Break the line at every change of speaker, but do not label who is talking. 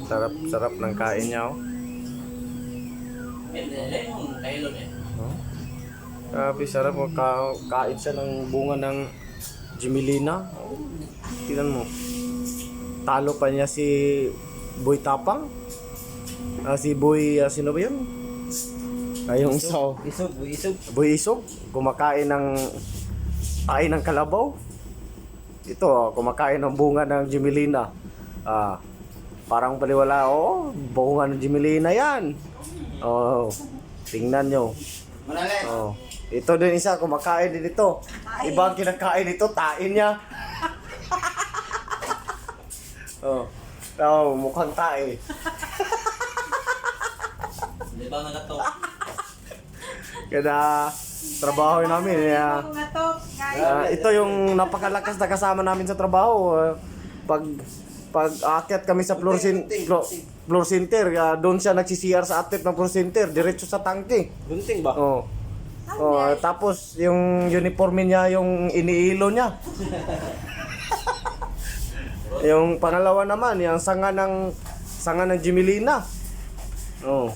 Sarap ng kain niya, oh. Oh. Grabe, sarap. Kain siya ng bunga ng Jimelina. Oh. Tingnan mo. Talo pa niya si Boy Tapang. Si Boy, sino ba yun? Yung isa, oh. Boy Isog. Kumakain ng kalabaw. Ito, kumakain ng bunga ng Jimelina. Parang baliwala, oh. Bunga ng Jimelina yan. Oh, tingnan nyo. Oh. Ito din isa, kumakain din ito. Ibang kinakain ito, tain niya. Oh, mukhang tae.
Di ba nagato?
Kaya trabaho namin. Ito yung napakalakas na kasama namin sa trabaho. Pag aakyat kami sa floor center, doon siya nagsi-CR sa atlet ng floor center, diretso sa tangke.
Gunting ba?
Oh. Tapos yung uniforme niya, yung iniilo niya. Yung pangalawa naman, yung sanga ng Jimelina. Oh.